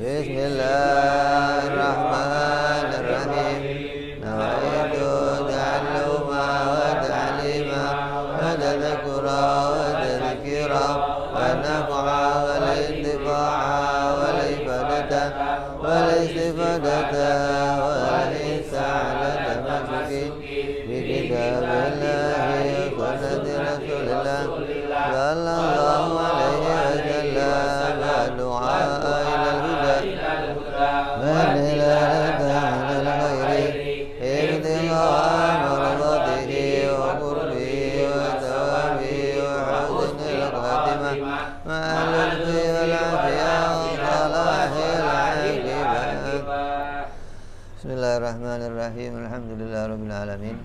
Bismillahirrahmanirrahim. Nawaitu ta'alluma wa ta'lima wa tadhkura wa tadhkira wa naf'a wal intifa'a wal ibadata wal istifadata wal isa'alata masukin bi kitabillahi wa sunnati rasulillah sallallahu alaihi wasallam wa du'a ilal huda wa dilalata alal khairi ibtigha'a mardatihi wa qurbihi wa thawabihi wa husnil khatimah ma'al lutfi wal afiyah wa salahil aqibah. Bismillahirrahmanirrahim. Alhamdulillahirabbil alamin.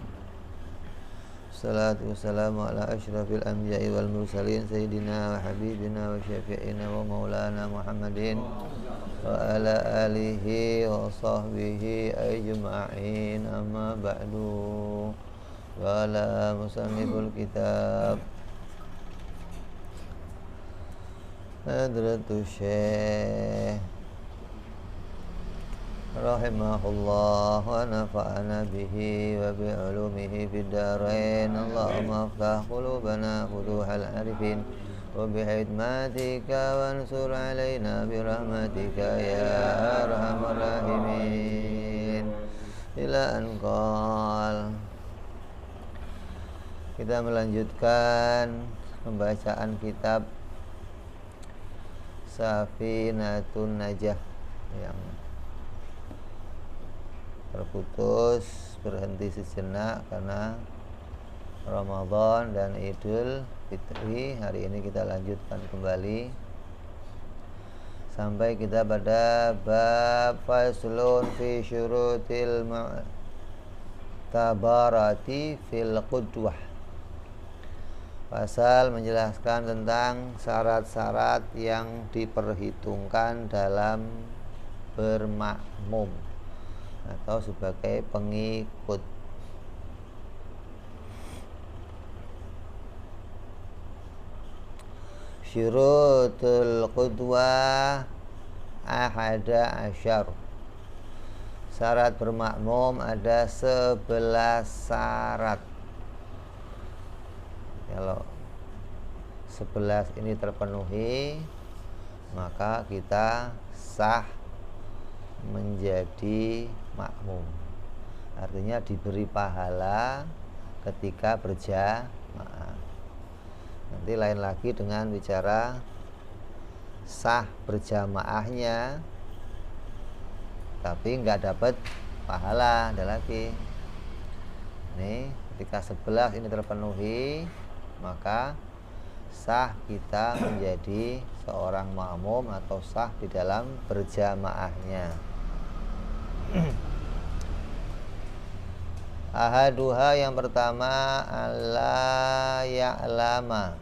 Salatu wassalamu ala asyrafil anbiya'i wal mursalin sayyidina wa habibina wa syafi'ina wa maulana Muhammadin wa ala alihi wa sahbihi ajma'in, amma ba'du. Wa ala musanniful kitab Hadratus Syekh rahimahullah wa nafa'ana bihi wa bi'ulumihi fid darain. Allahumma aftah qulubana futuhal arifin wa bihikmatika wansur alaina birahmatika ya arhamar rahimin. Ila anqal. Kita melanjutkan pembacaan kitab Safinatun Najah yang terputus, berhenti sejenak karena Ramadan dan Idul Fitri. Hari ini kita lanjutkan kembali sampai kita pada bab faslun fi syurutil mu'tabarati fil qudwah. Pasal menjelaskan tentang syarat-syarat yang diperhitungkan dalam bermakmum atau sebagai pengikut. Syurutul qudwah ahada asyar. Syarat bermakmum ada 11 syarat. Kalau 11 ini terpenuhi, maka kita sah menjadi makmum, artinya diberi pahala ketika berjamaah. Nanti lain lagi dengan bicara sah berjamaahnya tapi nggak dapat pahala, ada lagi. Ini ketika 11 ini terpenuhi, maka sah kita menjadi seorang makmum atau sah di dalam berjamaahnya. Ahaduha, yang pertama, alla ya'lama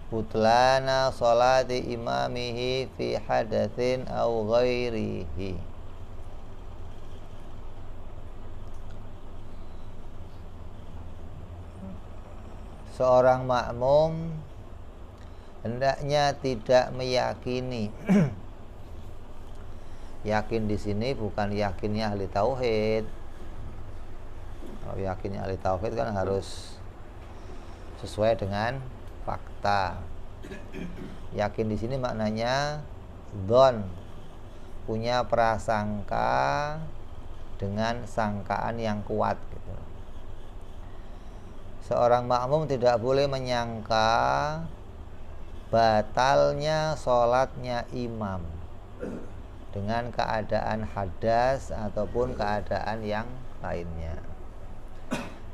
butlana sholati imamihi fi hadatsin aw ghairihi. Seorang makmum hendaknya tidak meyakini. Yakin di sini bukan yakinnya ahli tauhid. Kalau yakinnya ahli tauhid kan harus sesuai dengan fakta. Yakin di sini maknanya dzon, punya prasangka dengan sangkaan yang kuat gitu. Seorang makmum tidak boleh menyangka batalnya sholatnya imam dengan keadaan hadas ataupun keadaan yang lainnya.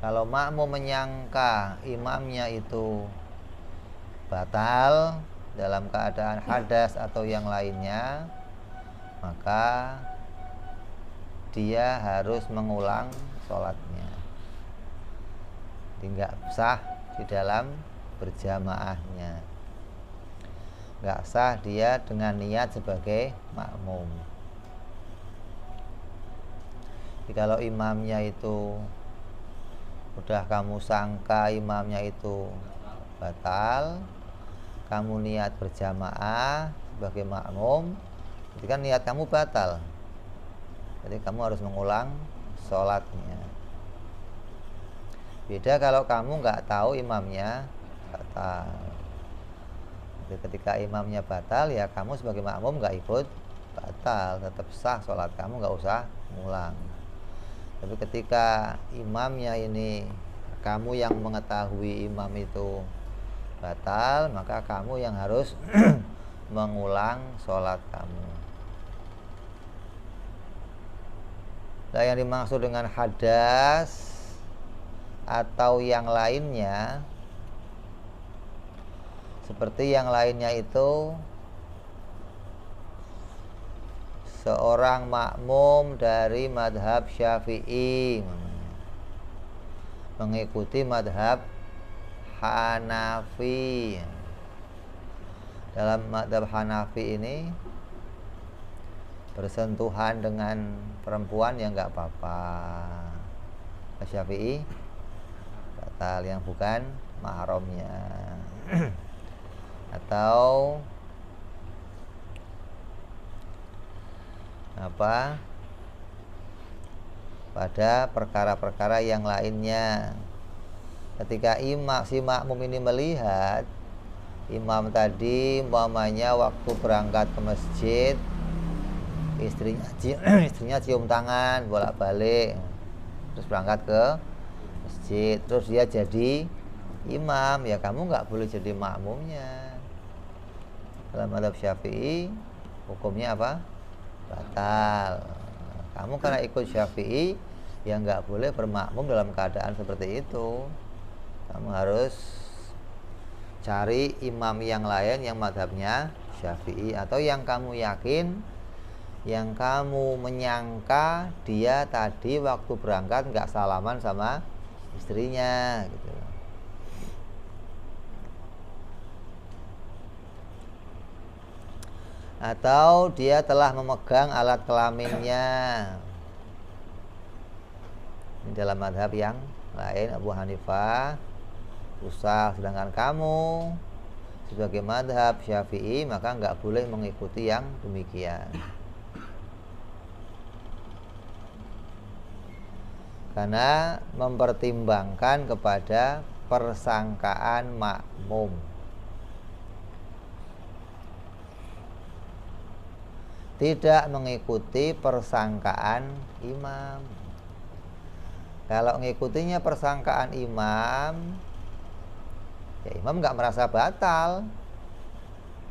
Kalau makmum menyangka imamnya itu batal dalam keadaan hadas atau yang lainnya, maka dia harus mengulang sholatnya. Tidak sah di dalam berjamaahnya. Nggak sah dia dengan niat sebagai makmum. Jadi kalau imamnya itu udah kamu sangka imamnya itu batal, kamu niat berjamaah sebagai makmum, Jadi kan niat kamu batal. Jadi kamu harus mengulang sholatnya. Beda kalau kamu nggak tahu imamnya batal. Jadi ketika imamnya batal, ya kamu sebagai makmum nggak ikut batal, tetap sah sholat kamu, nggak usah ngulang. Tapi ketika imamnya ini, kamu yang mengetahui imam itu batal, maka kamu yang harus mengulang sholat kamu. Nah, yang dimaksud dengan hadas atau yang lainnya, seperti yang lainnya itu seorang makmum dari madhab Syafi'i mengikuti madhab Hanafi. Dalam madhab Hanafi ini bersentuhan dengan perempuan yang nggak apa-apa. Syafi'i batal yang bukan mahramnya. Atau apa, pada perkara-perkara yang lainnya. Ketika si makmum ini melihat imam tadi umpamanya waktu berangkat ke masjid, istrinya cium tangan bolak-balik, terus berangkat ke masjid, terus dia jadi imam, ya kamu nggak boleh jadi makmumnya. Dalam mazhab Syafi'i hukumnya apa? Batal. Kamu karena ikut Syafi'i, ya nggak boleh bermakmum dalam keadaan seperti itu. Kamu harus cari imam yang lain yang madhabnya Syafi'i, atau yang kamu yakin, yang kamu menyangka dia tadi waktu berangkat nggak salaman sama istrinya gitu. Atau dia telah memegang alat kelaminnya. Ini dalam madhab yang lain, Abu Hanifah usah. Sedangkan kamu sebagai madhab Syafi'i, maka nggak boleh mengikuti yang demikian. Karena mempertimbangkan kepada persangkaan makmum. Tidak mengikuti persangkaan imam. Kalau mengikutinya persangkaan imam, ya imam nggak merasa batal.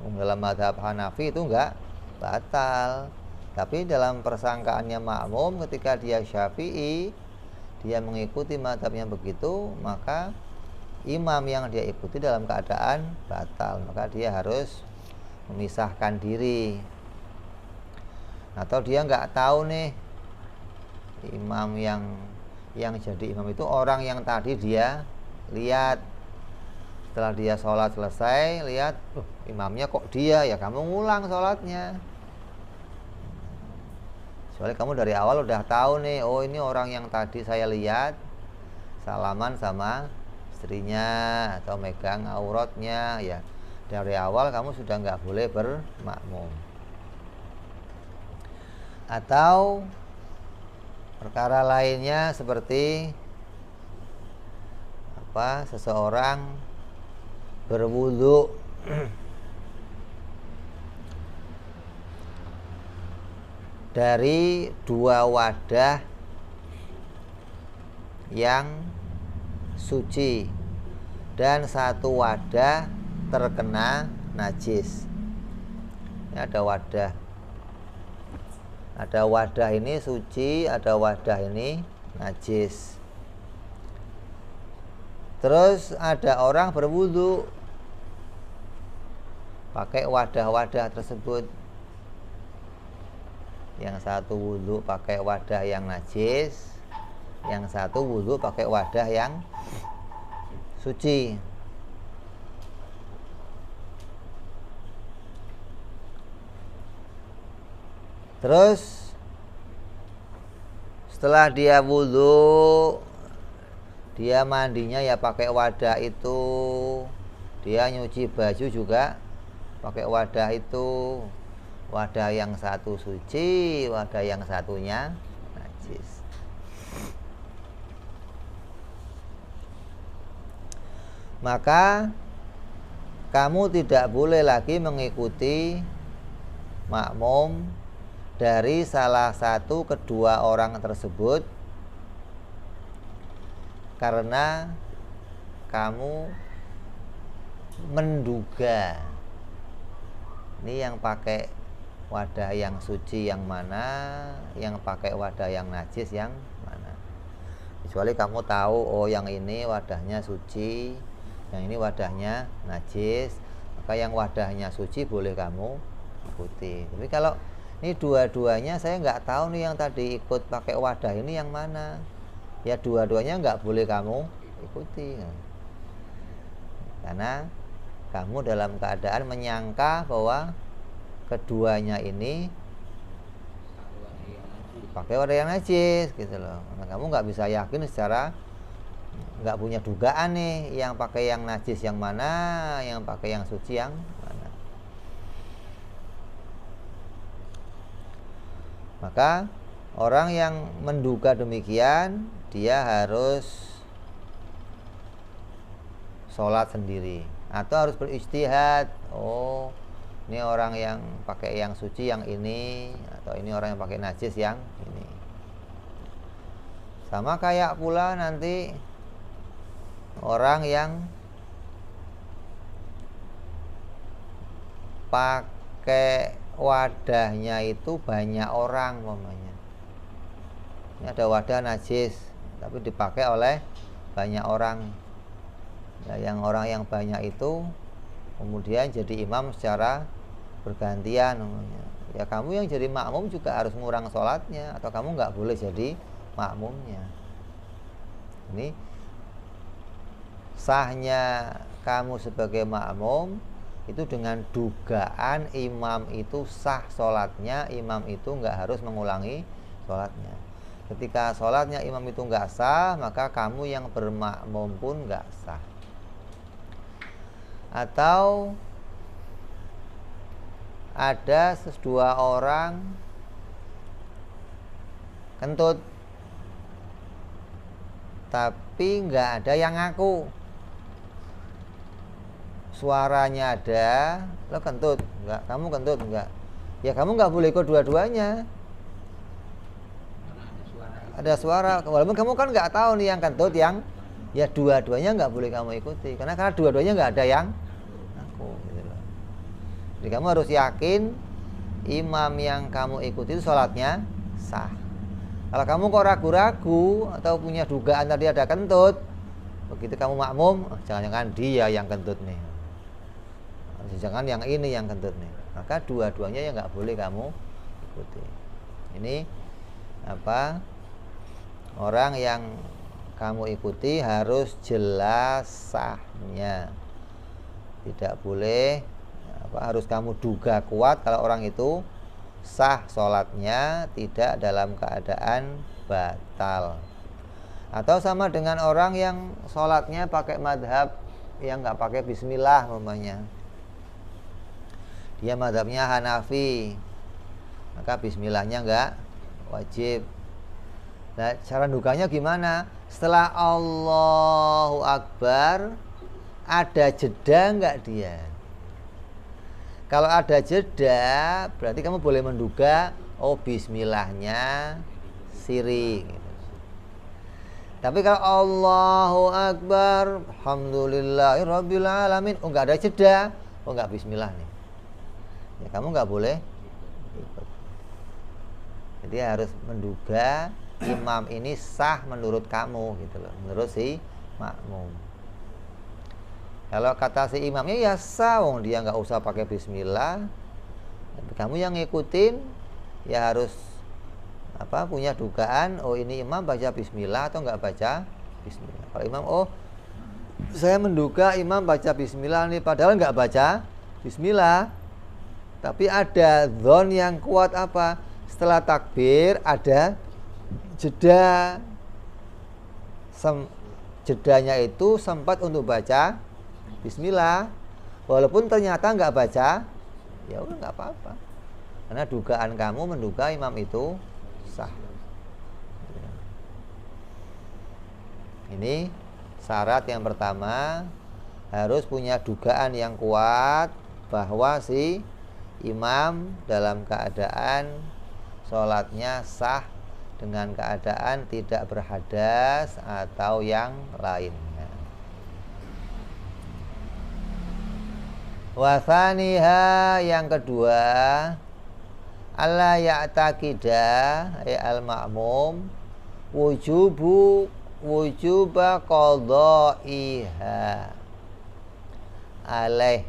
Dalam mazhab Hanafi itu nggak batal. Tapi dalam persangkaannya makmum, ketika dia Syafi'i, dia mengikuti mazhabnya begitu, maka imam yang dia ikuti dalam keadaan batal, maka dia harus memisahkan diri. Atau dia nggak tahu nih, imam yang jadi imam itu orang yang tadi dia lihat. Setelah dia sholat selesai, lihat imamnya kok dia, ya kamu ngulang sholatnya. Soalnya kamu dari awal udah tahu nih, oh ini orang yang tadi saya lihat salaman sama istrinya atau megang auratnya, ya dari awal kamu sudah nggak boleh bermakmum. Atau perkara lainnya seperti apa, seseorang berwudu dari dua wadah yang suci dan satu wadah terkena najis. Ini ada wadah ini suci, ada wadah ini najis. Terus ada orang berwudu pakai wadah-wadah tersebut. Yang satu wudu pakai wadah yang najis, yang satu wudu pakai wadah yang suci. Terus setelah dia wudu, dia mandinya ya pakai wadah itu, dia nyuci baju juga pakai wadah itu, wadah yang satu suci, wadah yang satunya najis. Maka kamu tidak boleh lagi mengikuti makmum dari salah satu kedua orang tersebut, karena kamu menduga ini yang pakai wadah yang suci yang mana, yang pakai wadah yang najis yang mana. Kecuali kamu tahu, oh yang ini wadahnya suci, yang ini wadahnya najis, maka yang wadahnya suci boleh kamu ikuti. Tapi kalau ini dua-duanya saya nggak tahu nih, yang tadi ikut pakai wadah ini yang mana, ya dua-duanya nggak boleh kamu ikuti, karena kamu dalam keadaan menyangka bahwa keduanya ini pakai wadah yang najis gitu loh. Karena kamu nggak bisa yakin secara, nggak punya dugaan nih, yang pakai yang najis yang mana, yang pakai yang suci yang mana. Maka orang yang menduga demikian, dia harus sholat sendiri atau harus berijtihad. Oh, ini orang yang pakai yang suci yang ini, atau ini orang yang pakai najis yang ini. Sama kayak pula nanti orang yang pakai wadahnya itu banyak orang umpamanya. Ini ada wadah najis tapi dipakai oleh banyak orang. Ya, yang orang yang banyak itu kemudian jadi imam secara bergantian namanya. Ya kamu yang jadi makmum juga harus ngurang sholatnya, atau kamu nggak boleh jadi makmumnya. Ini sahnya kamu sebagai makmum itu dengan dugaan imam itu sah sholatnya, imam itu nggak harus mengulangi sholatnya. Ketika sholatnya imam itu nggak sah, maka kamu yang bermakmum pun nggak sah. Atau ada dua orang kentut tapi nggak ada yang ngaku, suaranya ada, lo kentut enggak, kamu kentut enggak, ya kamu nggak boleh ikut dua-duanya. Ada suara, walaupun kamu kan nggak tahu nih yang kentut yang, ya dua-duanya nggak boleh kamu ikuti, karena dua-duanya nggak ada yang ngaku gitu loh. Jadi kamu harus yakin imam yang kamu ikuti itu sholatnya sah. Kalau kamu kok ragu-ragu atau punya dugaan tadi ada kentut, begitu kamu makmum, jangan-jangan dia yang kentut nih, jangan yang ini yang kentut nih, maka dua-duanya ya nggak boleh kamu ikuti. Ini apa? Orang yang kamu ikuti harus jelas sahnya, tidak boleh harus kamu duga kuat kalau orang itu sah sholatnya, tidak dalam keadaan batal. Atau sama dengan orang yang sholatnya pakai madhab yang nggak pakai bismillah umpamanya, dia madhabnya Hanafi, maka bismillahnya nggak wajib. Nah, cara dukanya gimana? Setelah Allahu Akbar ada jeda nggak dia? Kalau ada jeda, berarti kamu boleh menduga, oh bismillahnya siri gitu. Tapi kalau Allahu Akbar, alhamdulillahirabbil alamin, oh nggak ada jeda, oh nggak bismillah nih, ya kamu nggak boleh ikut. Jadi harus menduga imam ini sah menurut kamu gitu loh, menurut si makmum. Kalau kata si imamnya ya sah, dia nggak usah pakai bismillah, tapi kamu yang ngikutin ya harus punya dugaan, oh ini imam baca bismillah atau nggak baca bismillah. Kalau imam, oh saya menduga imam baca bismillah nih, padahal nggak baca bismillah, tapi ada dzon yang kuat apa? Setelah takbir ada jeda, jedanya itu sempat untuk baca bismillah, walaupun ternyata nggak baca, ya udah nggak apa-apa. Karena dugaan kamu menduga imam itu sah. Ini syarat yang pertama, harus punya dugaan yang kuat bahwa si imam dalam keadaan sholatnya sah dengan keadaan tidak berhadas atau yang lainnya. Wasaniha, yang kedua, alla ya'taqidah al-ma'mum wujuba qadha'iha alaih.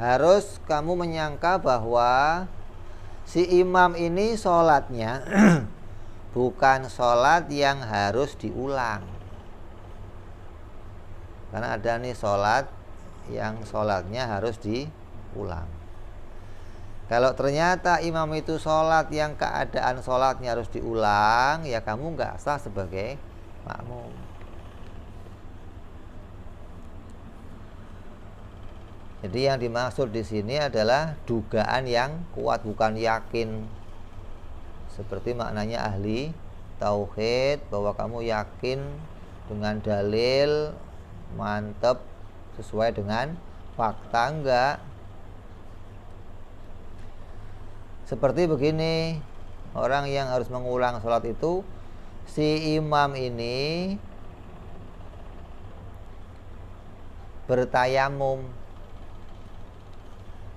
Harus kamu menyangka bahwa si imam ini sholatnya bukan sholat yang harus diulang. Karena ada nih sholat yang sholatnya harus diulang. Kalau ternyata imam itu sholat yang keadaan sholatnya harus diulang, ya kamu nggak sah sebagai makmum. Jadi yang dimaksud di sini adalah dugaan yang kuat, bukan yakin. Seperti maknanya ahli tauhid, bahwa kamu yakin dengan dalil mantep sesuai dengan fakta, enggak. Seperti begini, orang yang harus mengulang sholat itu, si imam ini bertayamum,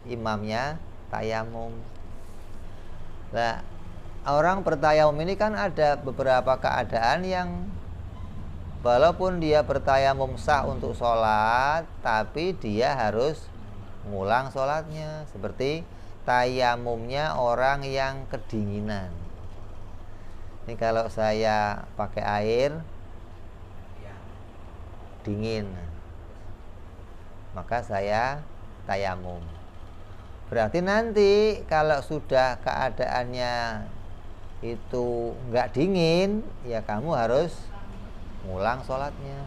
imamnya tayamum. Nah, orang bertayamum ini kan ada beberapa keadaan yang walaupun dia bertayamum sah untuk sholat, tapi dia harus mengulang sholatnya. Seperti tayamumnya orang yang kedinginan. Ini kalau saya pakai air dingin, maka saya tayamum. Berarti nanti kalau sudah keadaannya itu nggak dingin, ya kamu harus ngulang sholatnya.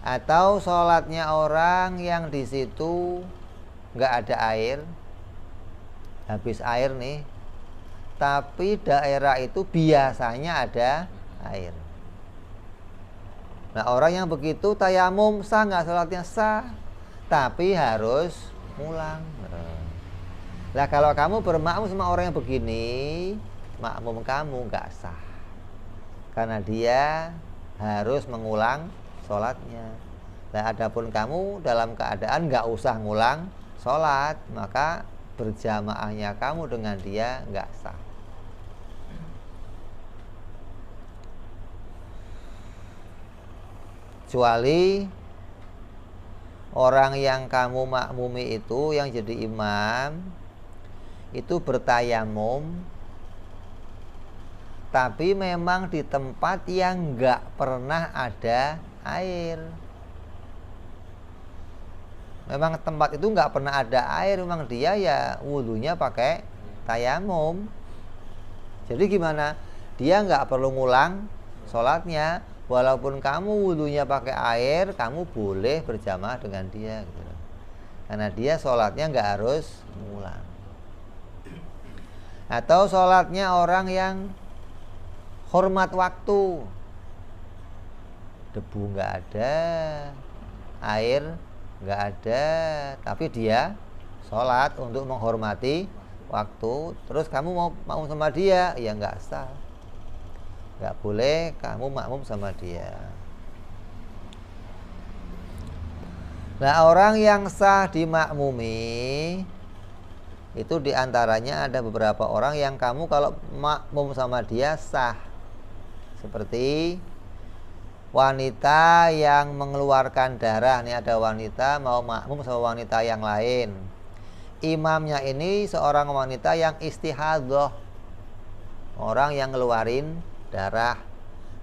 Atau sholatnya orang yang di situ nggak ada air, habis air nih, tapi daerah itu biasanya ada air. Nah, orang yang begitu tayamum sah nggak sholatnya? Sah, tapi harus ngulang. Nah, kalau kamu bermakmum sama orang yang begini, makmum kamu nggak sah, karena dia harus mengulang sholatnya. Nah, adapun kamu dalam keadaan nggak usah ngulang sholat, maka berjamaahnya kamu dengan dia nggak sah. Kecuali orang yang kamu makmumi itu, yang jadi imam itu bertayamum, tapi memang di tempat yang nggak pernah ada air. Memang tempat itu nggak pernah ada air, memang dia ya wudhunya pakai tayamum. Jadi gimana? Dia nggak perlu ngulang sholatnya, walaupun kamu wudhunya pakai air, kamu boleh berjamaah dengan dia, gitu. Karena dia sholatnya nggak harus ngulang. Atau sholatnya orang yang hormat waktu, debu nggak ada, air nggak ada, tapi dia sholat untuk menghormati waktu, terus kamu mau sama dia, ya nggak sah, nggak boleh kamu makmum sama dia. Nah, orang yang sah dimakmumi itu diantaranya ada beberapa orang yang kamu kalau makmum sama dia sah. Seperti wanita yang mengeluarkan darah. Nih ada wanita mau makmum sama wanita yang lain. Imamnya ini seorang wanita yang istihadhah, orang yang ngeluarin darah.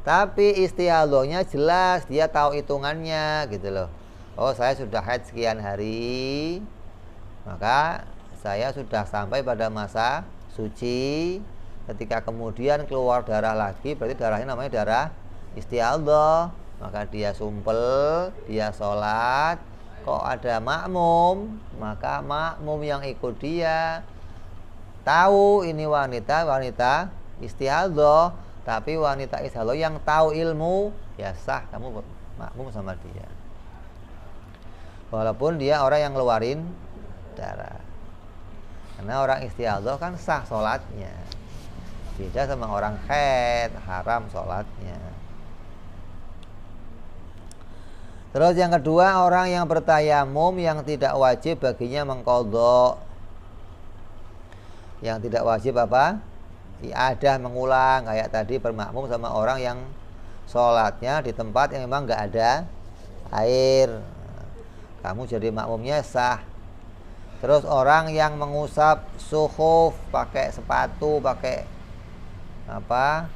Tapi istihadhahnya jelas, dia tahu hitungannya gitu loh. Oh, saya sudah haid sekian hari, maka saya sudah sampai pada masa suci. Ketika kemudian keluar darah lagi, berarti darahnya namanya darah istihadhah. Maka dia sumpel, dia sholat, kok ada makmum, maka makmum yang ikut dia tahu ini wanita istihadhah, tapi wanita istihadhah yang tahu ilmu, ya sah kamu makmum sama dia. Walaupun dia orang yang ngeluarin darah. Karena orang istihadhah kan sah sholatnya. Beda sama orang haid, haram sholatnya. Terus yang kedua, orang yang bertayamum yang tidak wajib baginya mengqadha. Yang tidak wajib apa? Iadah, mengulang. Kayak tadi bermakmum sama orang yang sholatnya di tempat yang memang nggak ada air. Kamu jadi makmumnya sah. Terus orang yang mengusap suhuf pakai sepatu, pakai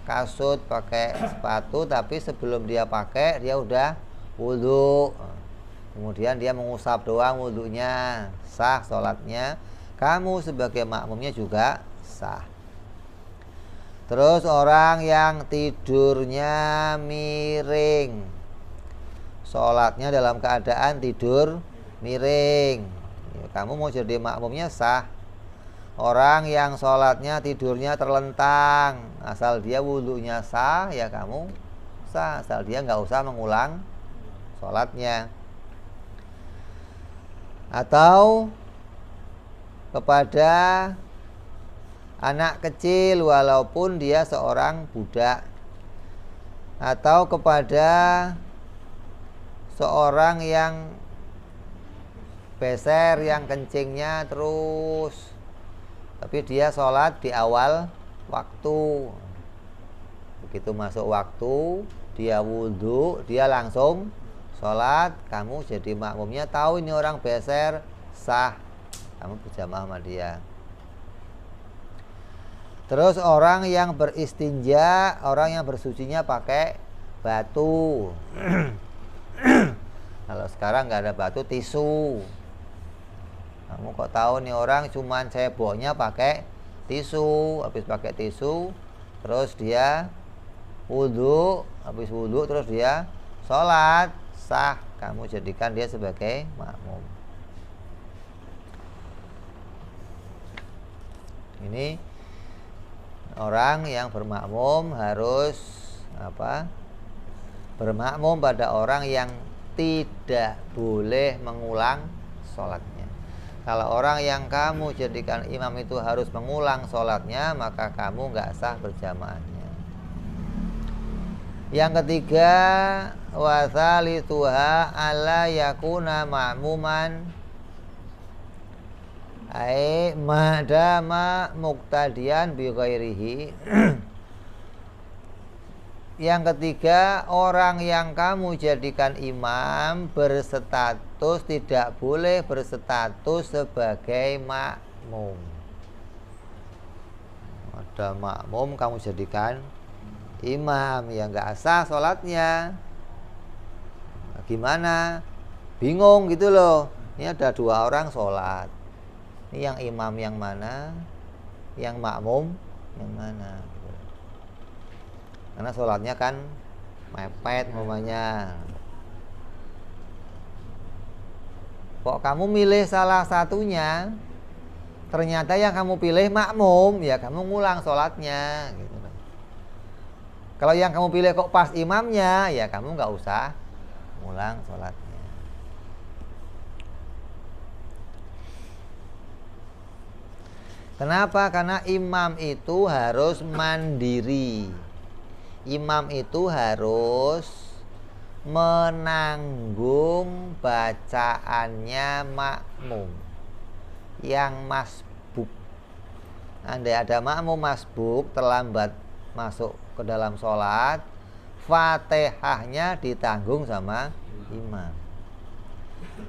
kasut, pakai sepatu, tapi sebelum dia pakai dia udah wudhu, kemudian dia mengusap doang wudhunya, sah sholatnya. Kamu sebagai makmumnya juga sah. Terus orang yang tidurnya miring, sholatnya dalam keadaan tidur miring, ya, kamu mau jadi makmumnya sah. Orang yang sholatnya tidurnya terlentang, asal dia wudhunya sah, ya kamu sah, asal dia nggak usah mengulang sholatnya. Atau kepada anak kecil walaupun dia seorang budak, atau kepada seorang yang beser, yang kencingnya terus, tapi dia sholat di awal waktu. Begitu masuk waktu, dia wudhu, dia langsung sholat. Kamu jadi makmumnya tahu ini orang beser, sah, kamu berjamaah sama dia. Terus orang yang beristinja, orang yang bersucinya pakai batu. Kalau sekarang nggak ada batu, tisu. Kamu kok tahu nih orang cuman ceboknya pakai tisu. Habis pakai tisu, terus dia wudhu. Habis wudhu terus dia sholat, sah. Kamu jadikan dia sebagai makmum. Ini orang yang bermakmum harus bermakmum pada orang yang tidak boleh mengulang sholatnya. Kalau orang yang kamu jadikan imam itu harus mengulang sholatnya, maka kamu nggak sah berjamaahnya. Yang ketiga, wasalituha ala yakuna ma'muman, ai madama muqtadiyan bi ghairihi. Yang ketiga, orang yang kamu jadikan imam berstatus, tidak boleh berstatus sebagai makmum. Ada makmum kamu jadikan imam, ya nggak sah sholatnya. Gimana? Bingung gitu loh. Ini ada dua orang sholat. Ini yang imam yang mana? Yang makmum yang mana? Karena sholatnya kan mepet umpamanya. Kok kamu milih salah satunya, ternyata yang kamu pilih makmum, ya kamu ngulang sholatnya gitu. Kalau yang kamu pilih kok pas imamnya, ya kamu nggak usah ngulang sholatnya. Kenapa? Karena imam itu harus mandiri. Imam itu harus menanggung bacaannya makmum yang masbuk. Andai ada makmum masbuk terlambat masuk ke dalam sholat, Fatihahnya ditanggung sama imam.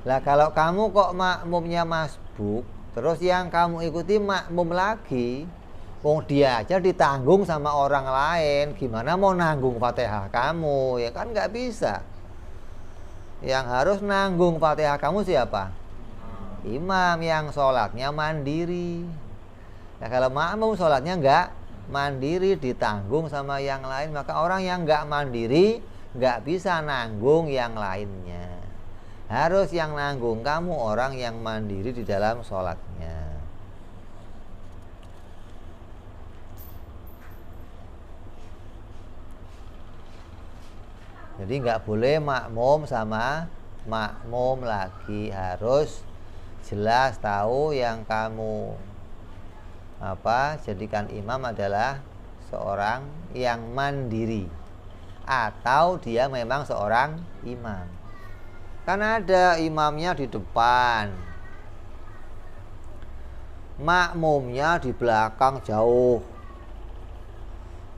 Lah kalau kamu kok makmumnya masbuk, terus yang kamu ikuti makmum lagi, wong dia aja ditanggung sama orang lain, gimana mau nanggung Fatihah kamu? Ya kan nggak bisa. Yang harus nanggung Fatihah kamu siapa? Imam yang sholatnya mandiri. Nah kalau makmum sholatnya nggak mandiri, ditanggung sama yang lain, maka orang yang nggak mandiri nggak bisa nanggung yang lainnya. Harus yang nanggung kamu orang yang mandiri di dalam sholatnya. Jadi nggak boleh makmum sama makmum lagi, harus jelas tahu yang kamu jadikan imam adalah seorang yang mandiri atau dia memang seorang imam. Karena ada imamnya di depan, makmumnya di belakang jauh,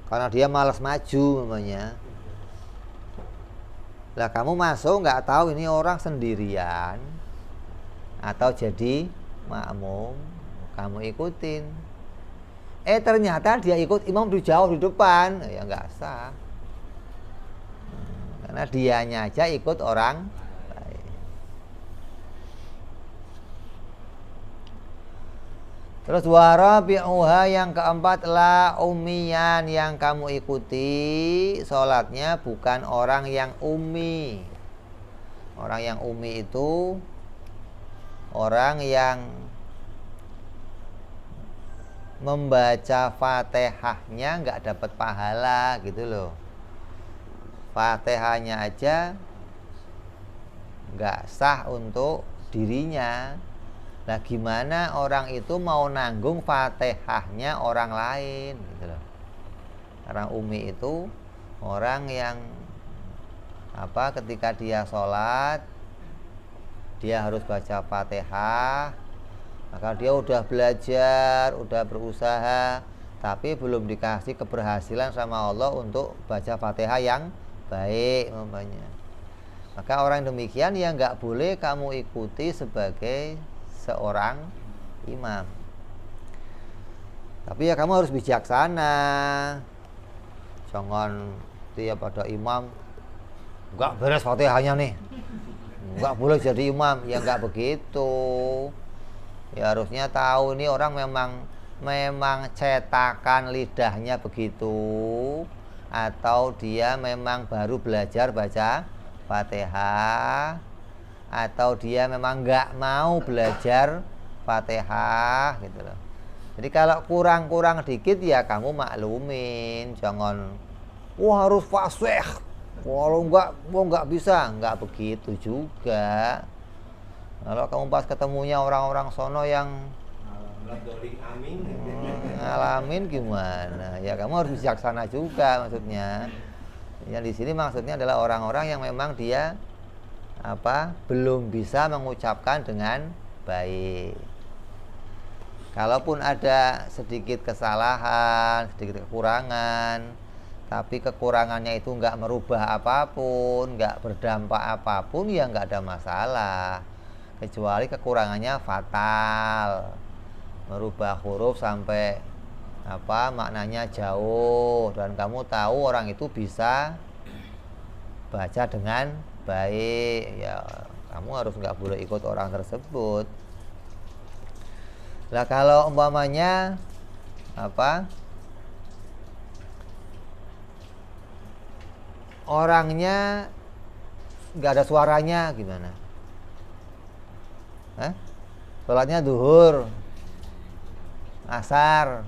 karena dia malas maju namanya. Lah kamu masuk nggak tahu ini orang sendirian atau jadi makmum, kamu ikutin. Ternyata dia ikut imam di jauh di depan, ya nggak sah. Karena dianya aja ikut orang lain. Terus warabi'uha yang keempat, la ummiyan, yang kamu ikuti sholatnya bukan orang yang ummi. Orang yang ummi itu orang yang membaca Fatihahnya nggak dapat pahala gitu loh. Fatihahnya aja nggak sah untuk dirinya. Nah gimana orang itu mau nanggung Fatihahnya orang lain gitu loh. Orang ummi itu orang yang ketika dia sholat dia harus baca Fatihah. Maka dia udah belajar, udah berusaha, tapi belum dikasih keberhasilan sama Allah untuk baca Fatihah yang baik umpamanya. Maka orang demikian ya nggak boleh kamu ikuti sebagai seorang imam. Tapi ya kamu harus bijaksana. Jangan tiap ada imam nggak beres Fatihahnya nih, nggak boleh jadi imam. Ya nggak begitu. Ya harusnya tahu nih orang memang cetakan lidahnya begitu, atau dia memang baru belajar baca Fatihah, atau dia memang nggak mau belajar Fatihah gitu loh. Jadi kalau kurang-kurang dikit ya kamu maklumin, jangan harus fasih, kalau nggak bisa, nggak begitu juga. Kalau kamu pas ketemunya orang-orang sono yang ngalamin gimana? Ya kamu harus bijaksana juga maksudnya. Yang di sini maksudnya adalah orang-orang yang memang dia belum bisa mengucapkan dengan baik. Kalaupun ada sedikit kesalahan, sedikit kekurangan, tapi kekurangannya itu nggak merubah apapun, nggak berdampak apapun, ya nggak ada masalah. Kecuali kekurangannya fatal, merubah huruf sampai maknanya jauh, dan kamu tahu orang itu bisa baca dengan baik, ya kamu harus nggak boleh ikut orang tersebut. Lah kalau umpamanya orangnya nggak ada suaranya gimana? Sholatnya duhur, asar,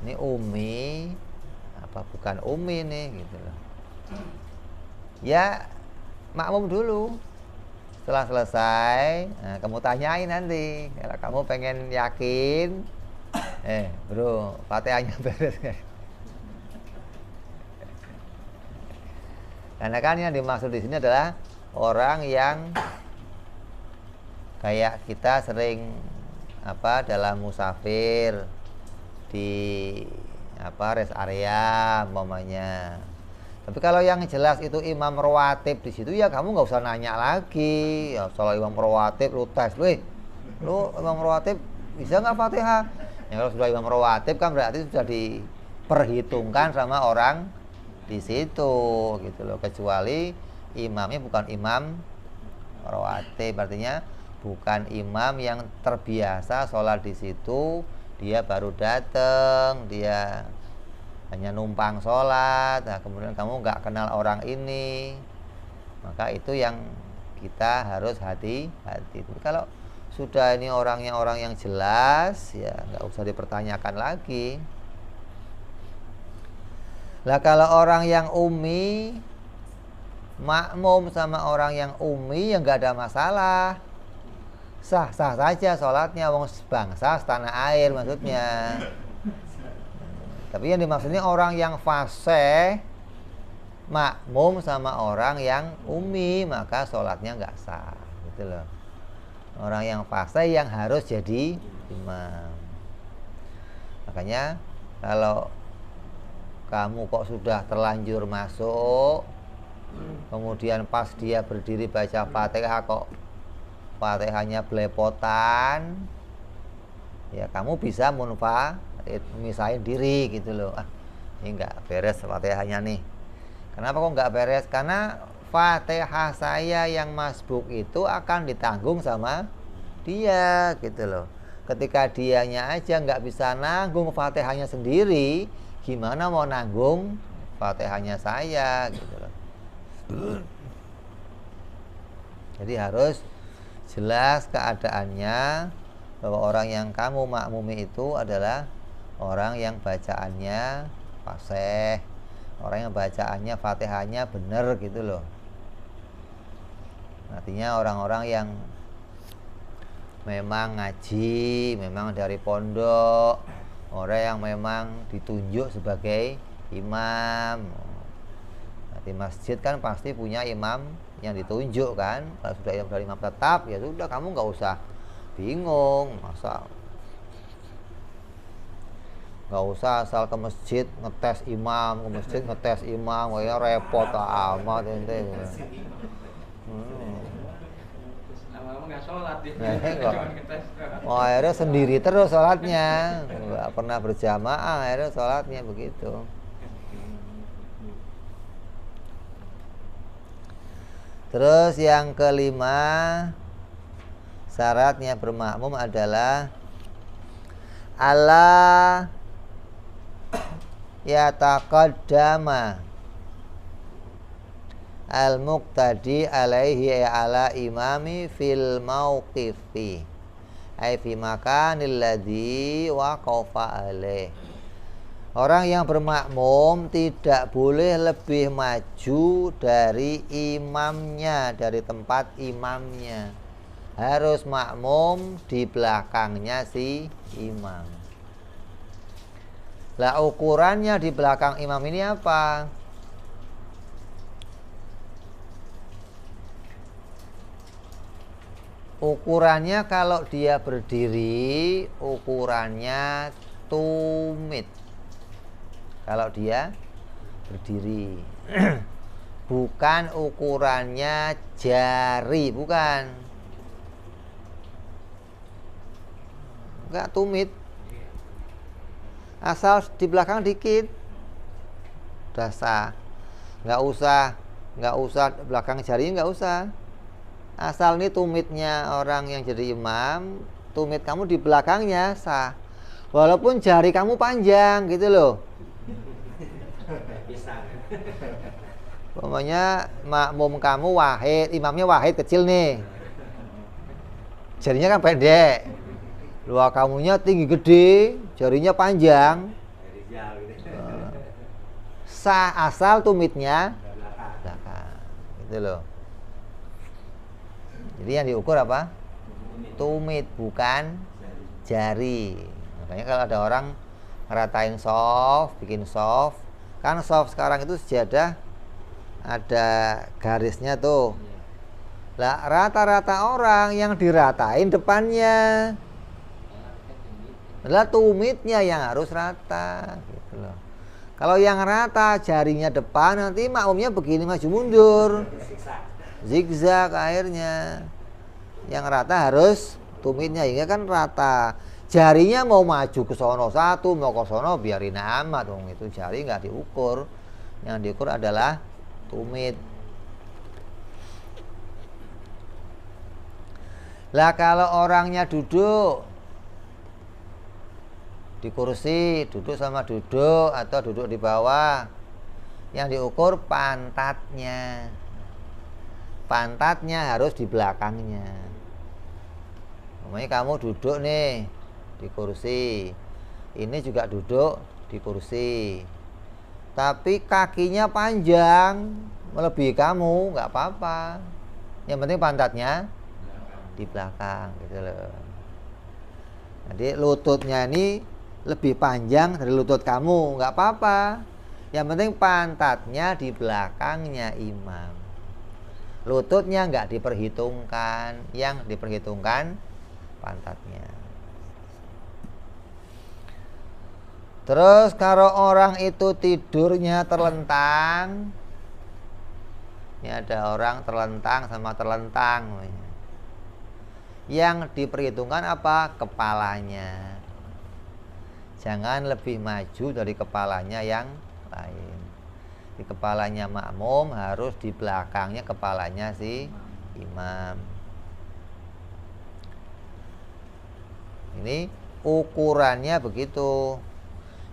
ini umi bukan umi nih gitu loh. Ya makmum dulu. Setelah selesai, kamu tanyain nanti. Kalau kamu pengen yakin, bro, Fatihahnya beres nggak? Karena kan yang dimaksud di sini adalah orang yang kayak kita sering dalam musafir di rest area umpamanya. Tapi kalau yang jelas itu imam rawatib di situ, ya kamu nggak usah nanya lagi. Ya soal imam rawatib lu tes, lu imam rawatib bisa nggak Fatihah? Ya kalau sudah imam rawatib kan berarti sudah diperhitungkan sama orang di situ gitu loh. Kecuali imamnya bukan imam rawatib, artinya bukan imam yang terbiasa sholat di situ, dia baru datang, dia hanya numpang sholat, kemudian kamu nggak kenal orang ini, maka itu yang kita harus hati-hati. Tapi kalau sudah ini orangnya orang yang jelas, ya nggak usah dipertanyakan lagi. Lah kalau orang yang umi, makmum sama orang yang umi, ya nggak ada masalah, sah-sah saja sholatnya, wong bangsa setanah air maksudnya. Tapi yang dimaksudnya orang yang fasih makmum sama orang yang umi, maka sholatnya nggak sah, gitu loh. Orang yang fasih yang harus jadi imam. Makanya kalau kamu kok sudah terlanjur masuk, kemudian pas dia berdiri baca Fatihah kok Fatihahnya belepotan, ya kamu bisa misahin diri gitu loh. Ini nggak beres Fatihahnya nih. Kenapa kok nggak beres? Karena Fatihah saya yang masbuk itu akan ditanggung sama dia gitu loh. Ketika dianya aja nggak bisa nanggung Fatihahnya sendiri, gimana mau nanggung Fatihahnya saya gitu loh. Jadi harus jelas keadaannya bahwa orang yang kamu makmumi itu adalah orang yang bacaannya fasih, orang yang bacaannya Fatihahnya benar gitu loh. Artinya orang-orang yang memang ngaji, memang dari pondok, orang yang memang ditunjuk sebagai imam. Nah, di masjid kan pasti punya imam yang ditunjuk kan. Kalau sudah dari imam tetap, ya sudah kamu nggak usah bingung, nggak usah asal ke masjid ngetes imam, kayak repot amat ente. Lama-lama nggak sholat dia. Akhirnya sendiri terus sholatnya, nggak pernah berjamaah, akhirnya sholatnya begitu. Terus yang kelima, syaratnya bermakmum adalah Allah yataqaddama al-muqtadi alaihi ala imami fil mauqifi ay fi makanil ladzi waqafa alaih. Orang yang bermakmum tidak boleh lebih maju dari imamnya, dari tempat imamnya. Harus makmum di belakangnya si imam. Lah ukurannya di belakang imam ini apa? Ukurannya kalau dia berdiri, ukurannya tumit. Kalau dia berdiri. Bukan ukurannya jari, bukan. Enggak tumit. Asal di belakang dikit udah sah. Nggak usah belakang jari, nggak usah. Asal ini tumitnya orang yang jadi imam, tumit kamu di belakangnya sah. Walaupun jari kamu panjang gitu loh. Pokoknya makmum kamu wahid, imamnya wahid kecil nih, jarinya kan pendek. Luar kamunya tinggi gede, jarinya panjang. Sah asal tumitnya belakang. Gitu loh. Jadi yang diukur apa? Tumit, bukan jari. Makanya kalau ada orang ngeratain soft, bikin soft, kan soft sekarang itu sejadah ada garisnya tuh. Lah rata-rata orang yang diratain depannya, adalah tumitnya yang harus rata gitu loh. Kalau yang rata jarinya depan, nanti makmumnya begini maju mundur, zigzag akhirnya. Yang rata harus tumitnya, hingga kan rata. Jarinya mau maju ke sono satu, mau ke sono biarin amat, itu jari nggak diukur. Yang diukur adalah tumit. Lah kalau orangnya duduk di kursi, duduk sama duduk atau duduk di bawah, yang diukur pantatnya. pantatnya harus di belakangnya. Namanya kamu duduk nih di kursi, ini juga duduk di kursi, tapi kakinya panjang melebihi kamu, nggak apa-apa. Yang penting pantatnya di belakang gitu loh. Jadi lututnya ini lebih panjang dari lutut kamu, nggak apa-apa. Yang penting pantatnya di belakangnya imam. Lututnya nggak diperhitungkan, yang diperhitungkan pantatnya. Terus kalau orang itu tidurnya terlentang, ini ada orang terlentang sama terlentang, yang diperhitungkan apa? Kepalanya. Jangan lebih maju dari kepalanya yang lain. Di kepalanya makmum harus di belakangnya kepalanya si imam. Ini ukurannya begitu.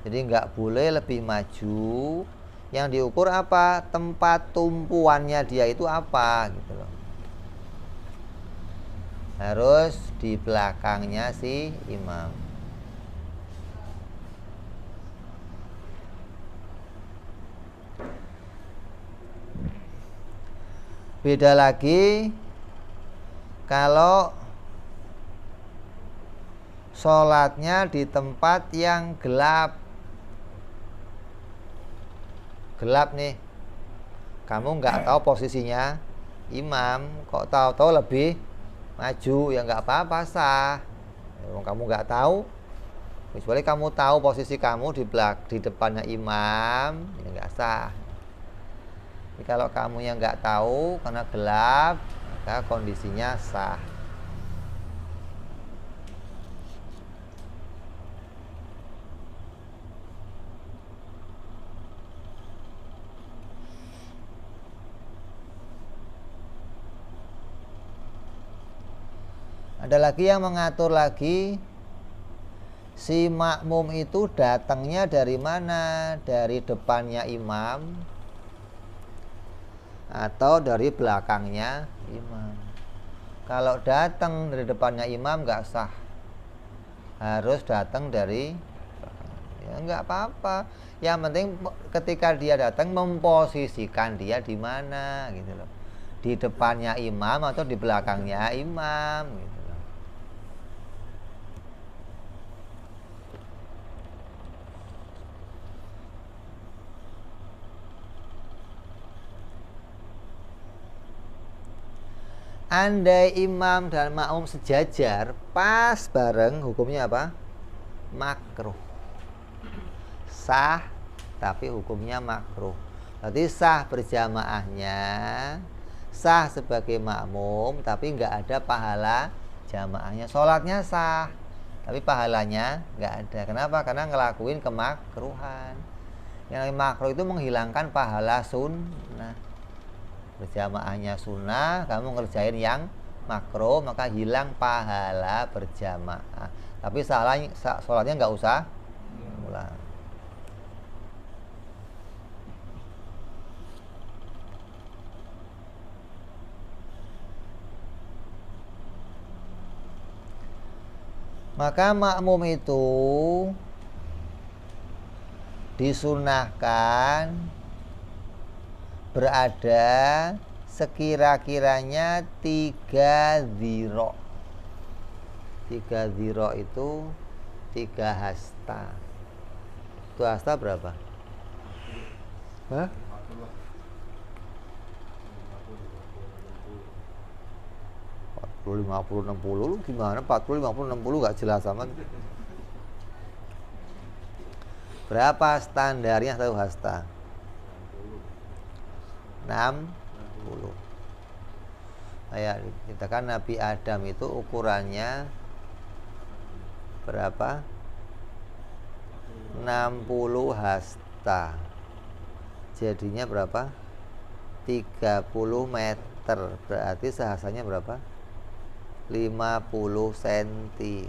Jadi nggak boleh lebih maju. Yang diukur apa? Tempat tumpuannya dia itu apa gitu loh. Harus di belakangnya si imam. Beda lagi kalau sholatnya di tempat yang gelap. Gelap nih, kamu nggak tahu posisinya imam, kok tahu-tahu lebih maju, ya nggak apa-apa, sah. Kamu nggak tahu, kecuali kamu tahu posisi kamu di depannya imam, ya nggak sah. Jadi kalau kamu yang nggak tahu karena gelap, maka kondisinya sah. Ada lagi yang mengatur lagi, si makmum itu datangnya dari mana? Dari depannya imam atau dari belakangnya imam. Kalau datang dari depannya imam nggak sah, harus datang dari belakang. Ya nggak apa-apa. Yang penting ketika dia datang memposisikan dia di mana gitu loh. Di depannya imam atau di belakangnya imam gitu. Andai imam dan makmum sejajar pas bareng, hukumnya apa? Makruh. Sah tapi hukumnya makruh. Berarti sah berjamaahnya, sah sebagai makmum, tapi nggak ada pahala jamaahnya. Sholatnya sah tapi pahalanya nggak ada. Kenapa? Karena ngelakuin kemakruhan. Yang makruh itu menghilangkan pahala sunnah. Berjamaahnya sunnah, kamu ngerjain yang makruh, maka hilang pahala berjamaah. Tapi sholatnya nggak usah ulang. Maka makmum itu disunahkan berada sekira-kiranya 3 dhira'. 3 dhira' itu 3 hasta. Itu hasta berapa? Hah? 40, 50, 60. Gimana 40, 50, 60 gak jelas amat. Berapa standarnya satu hasta? 60. Kayak kita kan Nabi Adam itu ukurannya berapa? 60 hasta. Jadinya berapa? 30 meter. Berarti sehastanya berapa? 50 cm.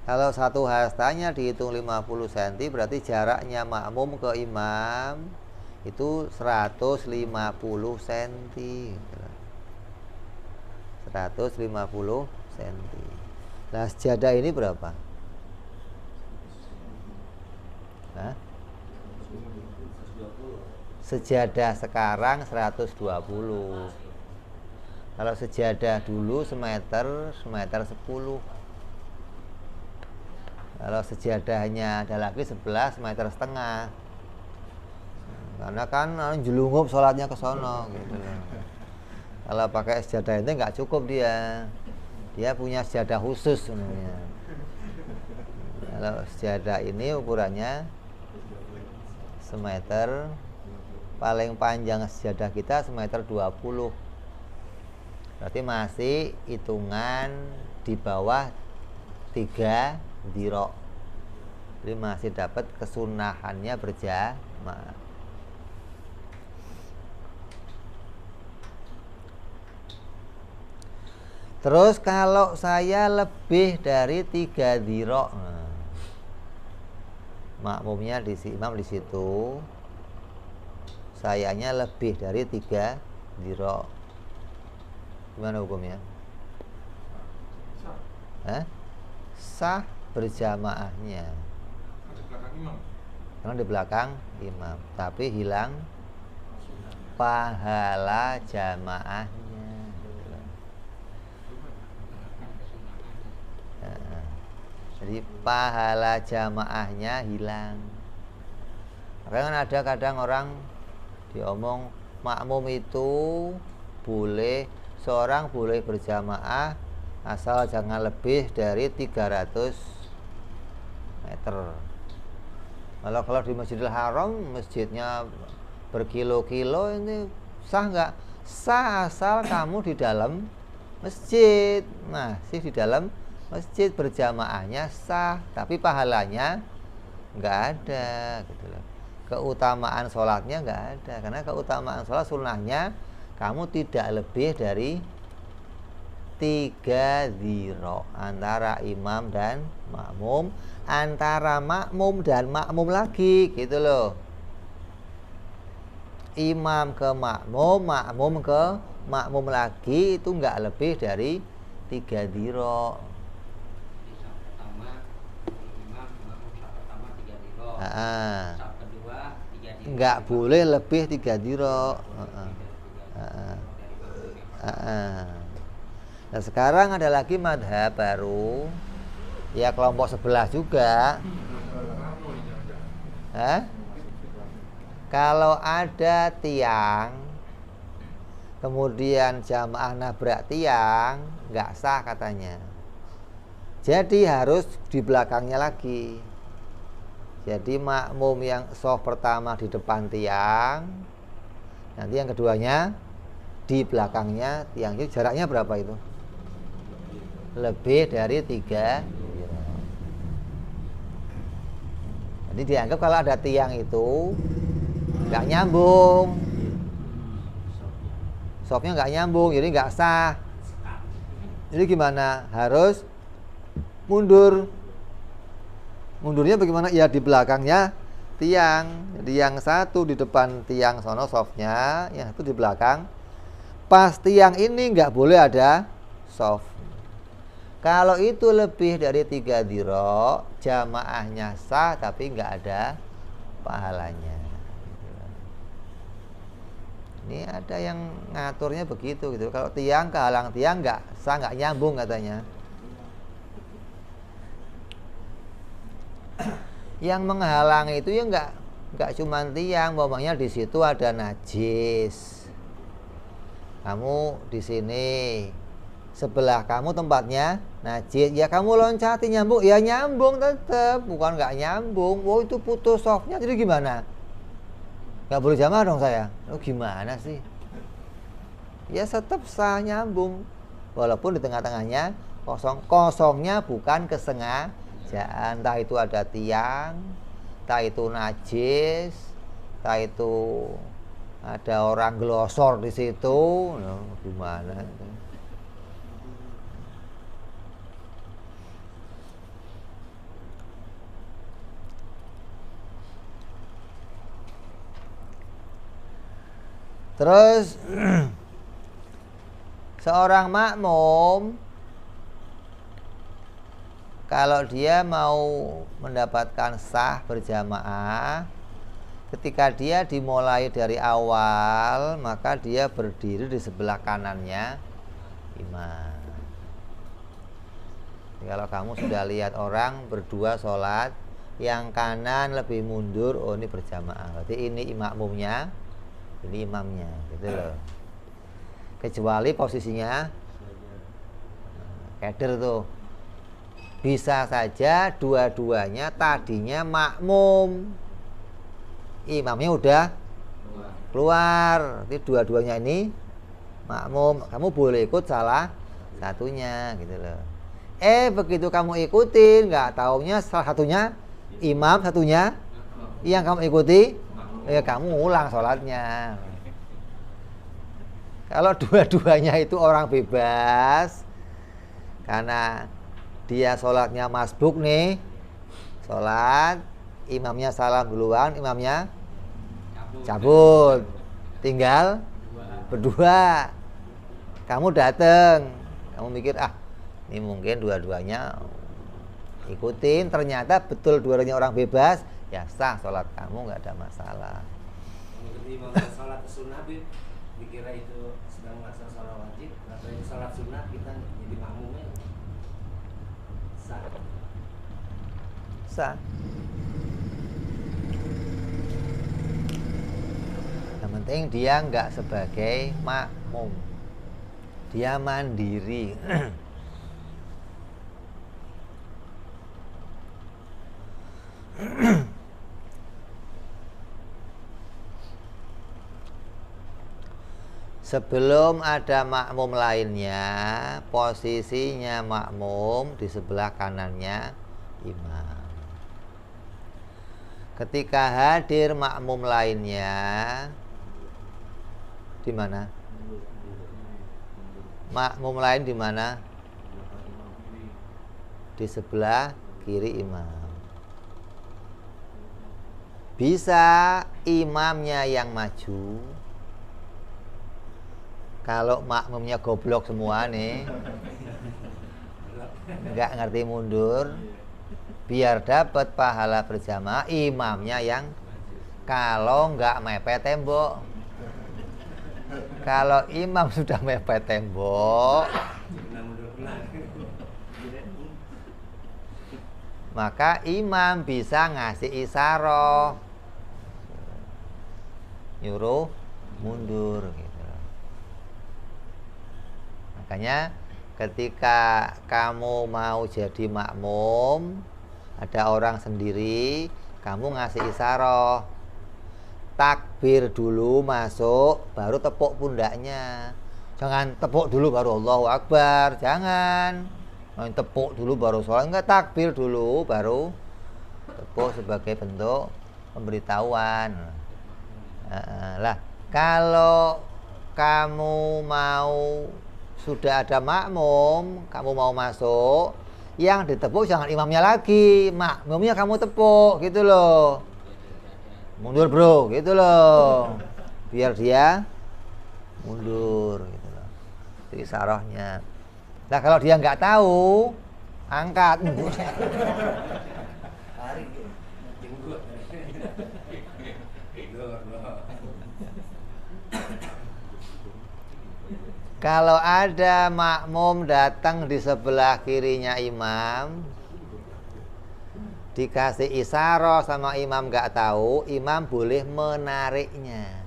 Kalau satu hastanya dihitung 50 cm, berarti jaraknya makmum ke imam itu 150 cm. 150 cm. Nah, sejadah ini berapa? Hah? Sejadah sekarang 120. Kalau sejadah dulu semeter 10. Kalau sejadahnya ada lagi 11 meter setengah. Karena kan jelungup sholatnya ke sono gitu. Kalau pakai sejadah itu nggak cukup dia punya sejadah khusus sebenarnya. Kalau sejadah ini ukurannya semeter, paling panjang sejadah kita semeter 20. Berarti masih hitungan di bawah 3 dirok. Jadi masih dapat kesunahannya berjamaah. Terus kalau saya lebih dari 3 dirok, makmumnya imam di situ, sayanya lebih dari 3 dirok, gimana hukumnya? Sah berjamaahnya karena di belakang imam, tapi hilang pahala jamaahnya. Jadi pahala jamaahnya hilang. Makanya kan ada kadang orang diomong makmum itu seorang boleh berjamaah asal jangan lebih dari 300 meter. Kalau di Masjidil Haram, masjidnya berkilo-kilo, ini sah nggak? Sah asal kamu di dalam masjid. Masih di dalam masjid, berjamaahnya sah, tapi pahalanya nggak ada gitu loh. Keutamaan sholatnya nggak ada, karena keutamaan sholat sunnahnya kamu tidak lebih dari 3 dhiro antara imam dan makmum, antara makmum dan makmum lagi gitu loh. Imam ke makmum, makmum ke makmum lagi, itu nggak lebih dari 3 dhiro. Nggak boleh lebih 3 dhiro. Nah, sekarang ada lagi madhab baru, ya kelompok sebelah juga. Kalau ada tiang, kemudian jamaah nabrak tiang, nggak sah katanya. Jadi harus di belakangnya lagi. Jadi makmum yang shaf pertama di depan tiang, nanti yang keduanya di belakangnya tiang. Itu jaraknya berapa itu? Lebih dari 3. Jadi dianggap kalau ada tiang itu nggak nyambung, shafnya nggak nyambung, jadi nggak sah. Jadi gimana? Harus mundur. Mundurnya bagaimana? Ya di belakangnya tiang. Jadi yang satu di depan tiang sono shafnya, yang satu di belakang. Pas tiang ini nggak boleh ada shaf. Kalau itu lebih dari 3 dhiro, jamaahnya sah tapi nggak ada pahalanya. Ini ada yang ngaturnya begitu gitu. Kalau tiang kehalang tiang nggak sah, nggak nyambung katanya. Yang menghalang itu ya nggak cuma tiang, umpamanya di situ ada najis. Kamu di sini, sebelah kamu tempatnya najis, ya kamu loncati nyambung, ya nyambung tetap, bukan nggak nyambung. Wow, itu putus softnya, jadi gimana? Nggak boleh jamaah dong saya. Oh, gimana sih? Ya tetap sah nyambung, walaupun di tengah-tengahnya kosong. Kosongnya bukan kesengajaan, entah itu ada tiang, entah itu najis, entah itu ada orang glosor di situ, gimana? Terus seorang makmum kalau dia mau mendapatkan sah berjamaah, ketika dia dimulai dari awal, maka dia berdiri di sebelah kanannya imam. Kalau kamu sudah lihat orang berdua sholat, yang kanan lebih mundur, oh ini berjamaah, berarti ini makmumnya, ini imamnya, gitu loh. Kecuali posisinya keder tuh, bisa saja dua-duanya tadinya makmum, imamnya udah keluar, berarti dua-duanya ini makmum, kamu boleh ikut salah satunya, gitu loh. Begitu kamu ikutin, nggak taunya salah satunya imam, satunya yang kamu ikuti, kamu ulang sholatnya. Kalau dua-duanya itu orang bebas, karena dia sholatnya masbuk nih, sholat, imamnya salam duluan, imamnya cabut, tinggal berdua. Kamu dateng, kamu mikir, ini mungkin dua-duanya ikutin, ternyata betul dua-duanya orang bebas, ya sah sholat kamu, nggak ada masalah. Mengikuti imam sholat sunnah, dikira itu sedang melaksanakan sholat wajib, atau itu sholat sunnah kita jadi makmumnya, sah. Sah. Yang penting dia nggak sebagai makmum, dia mandiri. Sebelum ada makmum lainnya, posisinya makmum di sebelah kanannya imam. Ketika hadir makmum lainnya, di mana? Makmum lain di mana? Di sebelah kiri imam. Bisa imamnya yang maju. Kalau makmumnya goblok semua nih, nggak ngerti mundur, biar dapat pahala berjamaah, imamnya yang, kalau nggak mepet tembok. Kalau imam sudah mepet tembok, maka imam bisa ngasih isyarat, nyuruh mundur gitu. Makanya ketika kamu mau jadi makmum, ada orang sendiri, kamu ngasih isyarat, takbir dulu masuk, baru tepuk pundaknya. Jangan tepuk dulu baru Allahu Akbar, jangan. Tepuk dulu baru sholat, enggak, takbir dulu baru tepuk sebagai bentuk pemberitahuan. Lah, kalau kamu mau sudah ada makmum, kamu mau masuk, yang ditepuk jangan imamnya lagi, makmumnya kamu tepuk gitu loh. Mundur bro, gitu loh, biar dia mundur gitu loh. Itu isyarahnya. Nah kalau dia nggak tahu, angkat. Kalau ada makmum datang di sebelah kirinya imam, dikasih isyarat sama imam nggak tahu, imam boleh menariknya.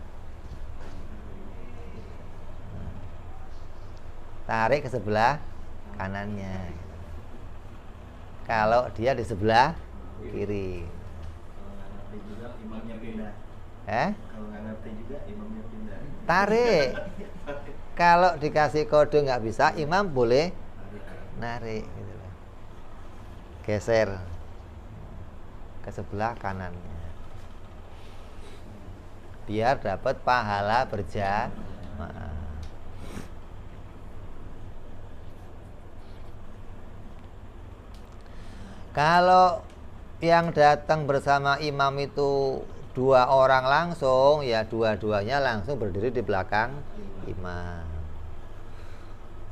Tarik ke sebelah kanannya. Kalau dia di sebelah kiri. Kalau nggak ngerti juga imamnya pindah. Tarik. Kalau dikasih kode nggak bisa, imam boleh narik gitu loh. Geser ke sebelah kanannya, biar dapat pahala berjamaah. Kalau yang datang bersama imam itu dua orang langsung, ya dua-duanya langsung berdiri di belakang imam.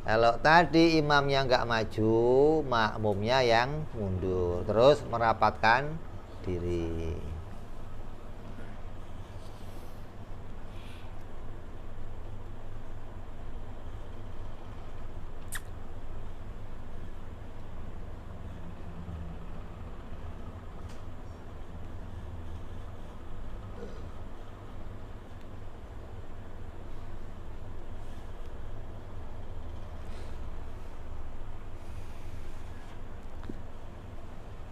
Kalau tadi imamnya nggak maju, makmumnya yang mundur, terus merapatkan diri.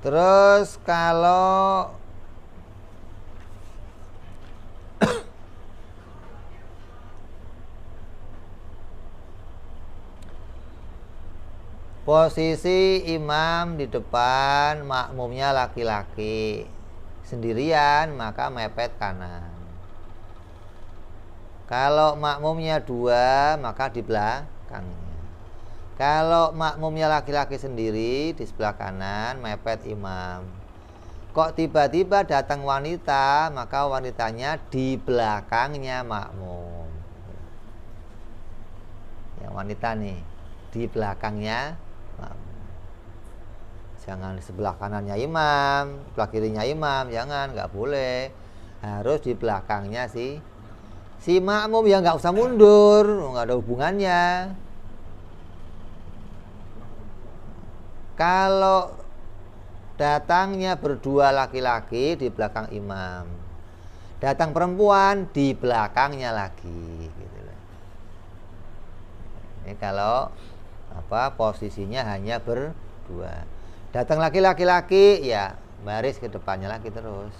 Terus kalau posisi imam di depan, makmumnya laki-laki sendirian, maka mepet kanan. Kalau makmumnya dua, maka di belakangnya. Kalau makmumnya laki-laki sendiri di sebelah kanan, mepet imam. Kok tiba-tiba datang wanita, maka wanitanya di belakangnya makmum. Yang wanita nih di belakangnya makmum. Jangan di sebelah kanannya imam, sebelah kirinya imam, jangan, nggak boleh. Harus di belakangnya si makmum, ya nggak usah mundur, nggak ada hubungannya. Kalau datangnya berdua laki-laki di belakang imam, datang perempuan di belakangnya lagi, gitu. Ini kalau posisinya hanya berdua. Datang laki-laki, ya baris ke depannya lagi terus.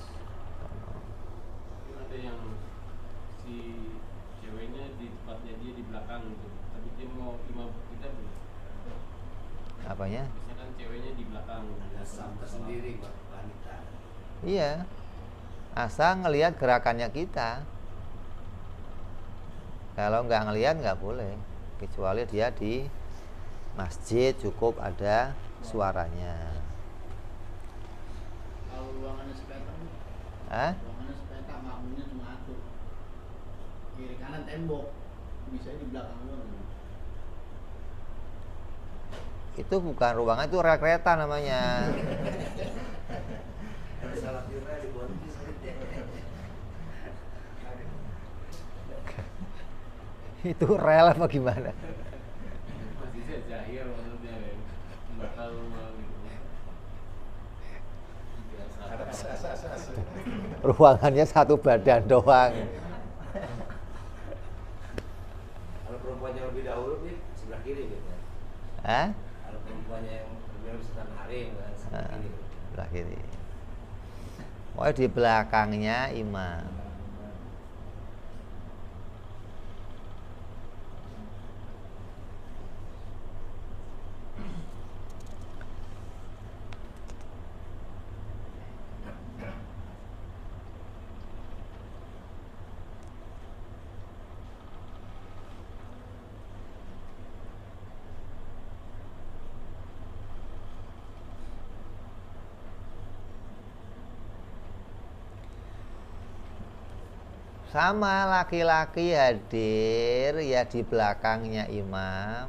Ada yang si ceweknya di tempatnya dia di belakang gitu, tapi dia mau imam kita belum. Apanya? Misalkan ceweknya di belakang, Ada saf tersendiri buat wanita. Iya, asal ngelihat gerakannya kita. Kalau nggak ngelihat nggak boleh, kecuali dia di masjid cukup ada suaranya. Kalau ruangannya sepeta, ruangannya sepeta, makmumnya cuma atur kiri kanan tembok, bisa di belakang doang. Itu bukan ruangan, itu rel kereta namanya. Ada salah kira di bontis. Itu rel apa gimana? masih saya jahil maksudnya ya, nggak tahu gitu. Biasa. Ruangannya satu badan doang. Kalau perempuannya lebih dahulu nih sebelah kiri gitu. Hah? Kalau perempuannya yang lebih sedang harim kan sebelah kiri. Sebelah kiri. Pokoknya di belakangnya imam. Sama, laki-laki hadir ya di belakangnya imam,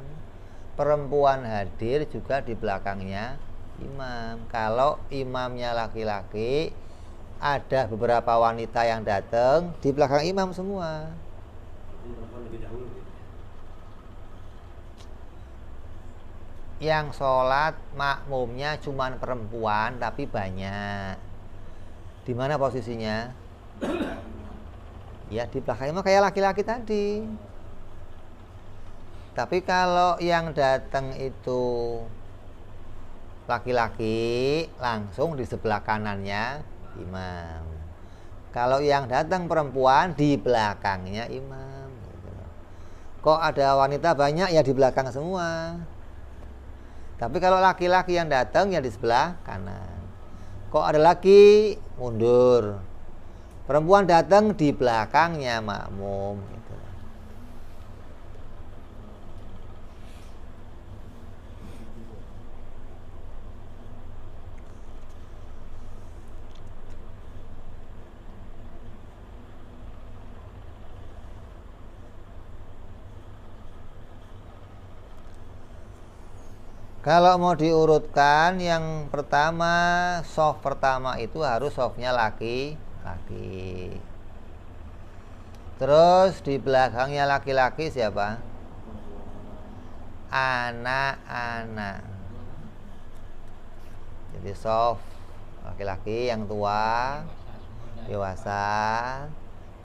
perempuan hadir juga di belakangnya imam. Kalau imamnya laki-laki, ada beberapa wanita yang datang di belakang imam semua. Itu perempuan lebih dahulu gitu. Yang sholat makmumnya cuman perempuan tapi banyak. Di mana posisinya? Ya di belakang imam kayak laki-laki tadi. Tapi kalau yang datang itu laki-laki, langsung di sebelah kanannya imam. Kalau yang datang perempuan, di belakangnya imam. Kok ada wanita banyak, ya di belakang semua. Tapi kalau laki-laki yang datang, ya di sebelah kanan. Kok ada laki, mundur. Perempuan datang di belakangnya makmum gitu. Kalau mau diurutkan, yang pertama, soft pertama itu harus softnya laki-laki. Terus di belakangnya laki-laki siapa? Anak-anak. Jadi soft laki-laki yang tua, dewasa,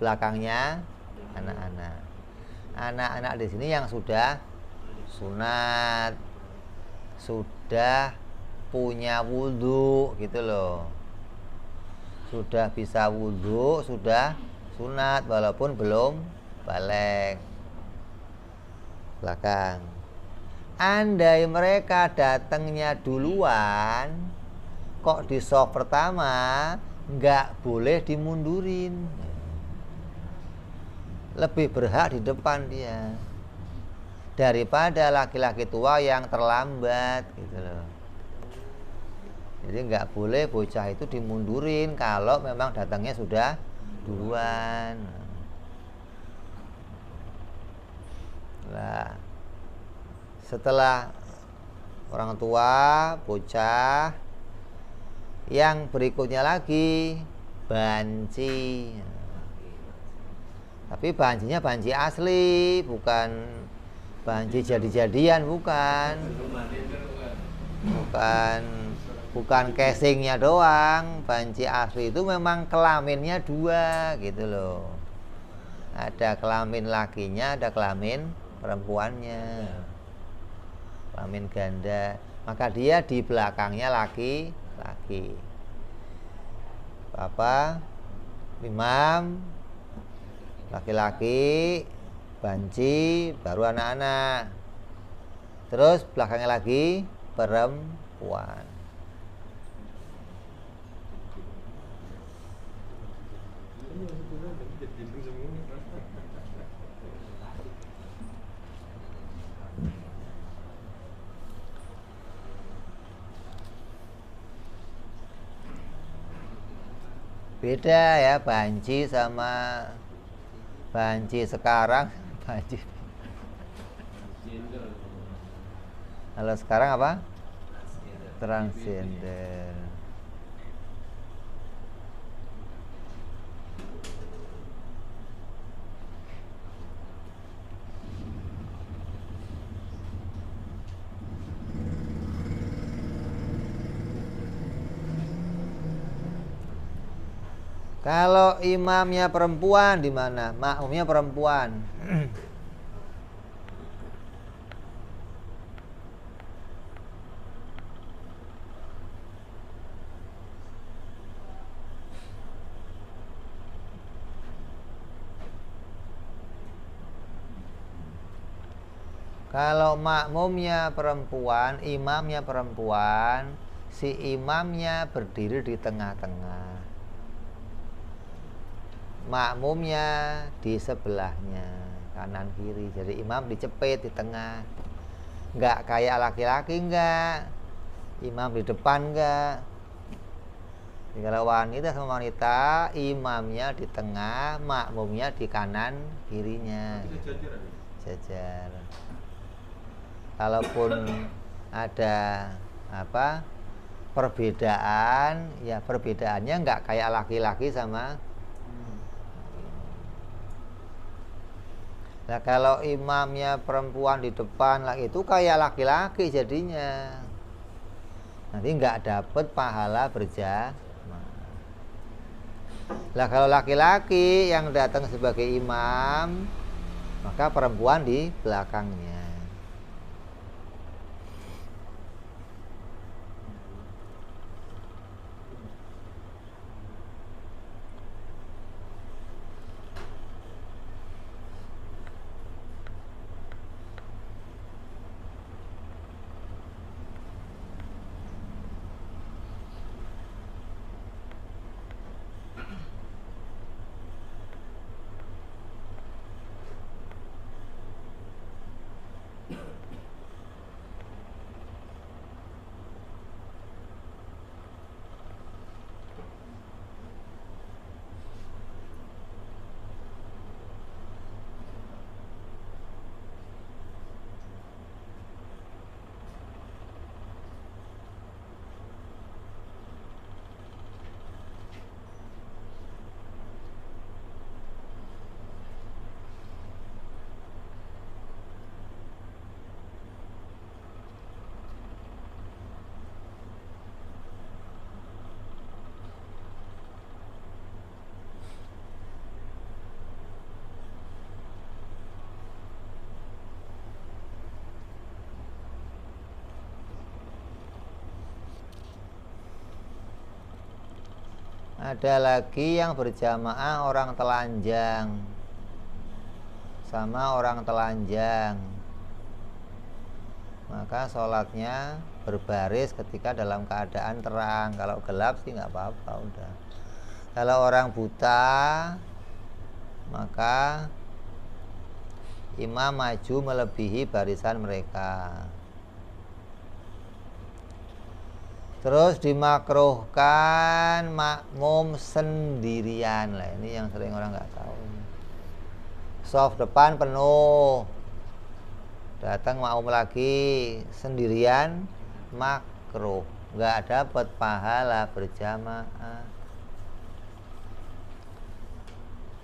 belakangnya anak-anak. Anak-anak di sini yang sudah sunat, sudah punya wudhu gitu loh, sudah bisa wudhu, sudah sunat walaupun belum balik. Belakang. Andai mereka datangnya duluan, kok di soft pertama, nggak boleh dimundurin, lebih berhak di depan dia daripada laki-laki tua yang terlambat gitu loh. Jadi nggak boleh bocah itu dimundurin kalau memang datangnya sudah duluan. Nah, setelah orang tua, bocah, yang berikutnya lagi banci. Tapi bancinya banci asli, bukan banci jadi-jadian, bukan casingnya doang. Banci asli itu memang kelaminnya dua gitu loh. Ada kelamin lakinya, ada kelamin perempuannya, kelamin ganda. Maka dia di belakangnya laki-laki. Bapak, imam, laki-laki, banci, baru anak-anak. Terus belakangnya lagi perempuan. Beda ya banci sama banci sekarang. Banci. Kalau sekarang apa? Transgender. Kalau imamnya perempuan di mana? Makmumnya perempuan. Kalau makmumnya perempuan, imamnya perempuan, si imamnya berdiri di tengah-tengah, makmumnya di sebelahnya, kanan kiri. Jadi imam dicepit di tengah. Nggak kayak laki-laki, nggak. Imam di depan, nggak. Jadi kalau wanita sama wanita, imamnya di tengah, makmumnya di kanan kirinya. Jajar. Kalaupun ada apa perbedaan, ya perbedaannya nggak kayak laki-laki sama. Nah kalau imamnya perempuan di depan lah, itu kayak laki-laki jadinya. Nanti nggak dapet pahala berjamaah. Nah kalau laki-laki yang datang sebagai imam, maka perempuan di belakangnya. Ada lagi yang berjamaah orang telanjang sama orang telanjang, maka sholatnya berbaris ketika dalam keadaan terang. Kalau gelap sih nggak apa-apa udah. Kalau orang buta, maka imam maju melebihi barisan mereka. Terus dimakruhkan makmum sendirian. Lah ini yang sering orang nggak tahu. Shaf depan penuh, datang makmum lagi sendirian, makruh, nggak dapat pahala berjamaah.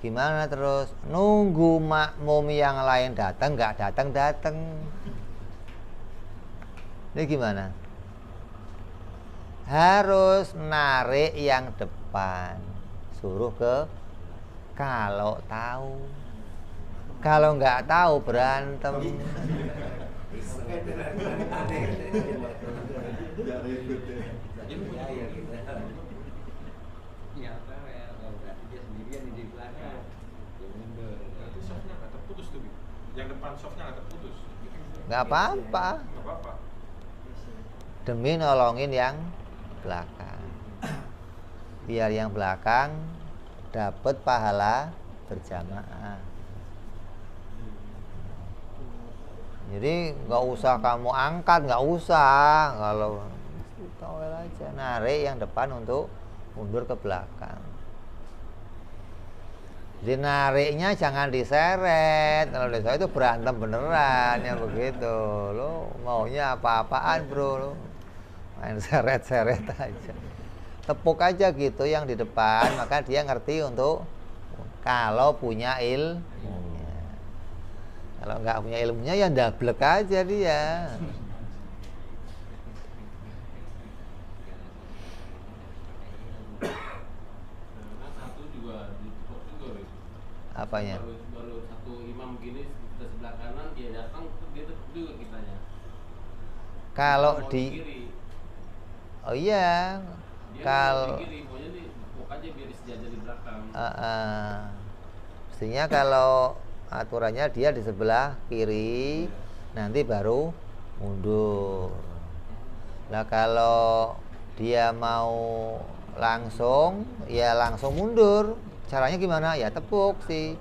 Gimana terus? Nunggu makmum yang lain datang, nggak datang. Ini gimana? Harus narik yang depan, suruh ke kalau tahu. Kalau nggak tahu berantem. Iya, kalau berarti dia sendirian di belakang. Dia mundur. Berarti softnya nggak terputus tuh, Bi. Yang depan softnya nggak terputus. Nggak apa-apa. Nggak apa-apa. Demi nolongin yang belakang, biar yang belakang dapat pahala berjamaah. Jadi nggak usah kamu angkat, nggak usah. Kalau towel aja, narik yang depan untuk mundur ke belakang. Jadi nariknya jangan diseret. Kalau diseret itu berantem beneran ya begitu. Lo maunya apa-apaan bro? Lo main seret-seret aja. Tepuk aja gitu yang di depan, maka dia ngerti untuk kalau punya ilmunya. Kalau nggak punya ilmunya ya ndablek aja dia. Nah, satu juga ditepuk juga, Bi. Apanya? Baru satu imam gini kita sebelah kanan, dia datang dia tepuk juga kitanya. Kalau Mau di kiri, oh iya, dia kalau mau di kiri, pokoknya ditepuk aja biar sejajar di belakang. mestinya kalau aturannya dia di sebelah kiri, nanti baru mundur. Nah kalau dia mau langsung, ya langsung mundur. Caranya gimana? Ya tepuk sih.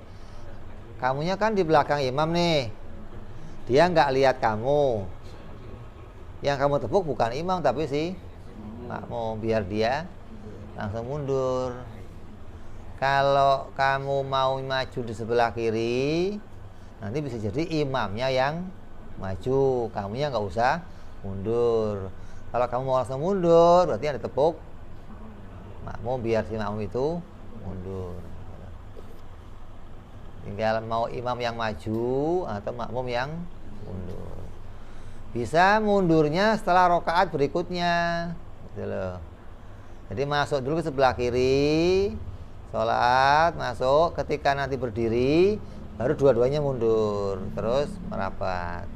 Kamunya kan di belakang imam nih, dia nggak lihat kamu. Yang kamu tepuk bukan imam tapi si makmum, biar dia langsung mundur. Kalau kamu mau maju di sebelah kiri, nanti bisa jadi imamnya yang maju, kamunya nggak usah mundur. Kalau kamu mau langsung mundur, berarti ada tepuk makmum biar si makmum itu mundur. Tinggal mau imam yang maju atau makmum yang mundur. Bisa mundurnya setelah rokaat berikutnya, gitu loh. Jadi masuk dulu ke sebelah kiri, sholat, masuk, ketika nanti berdiri baru dua-duanya mundur, terus merapat.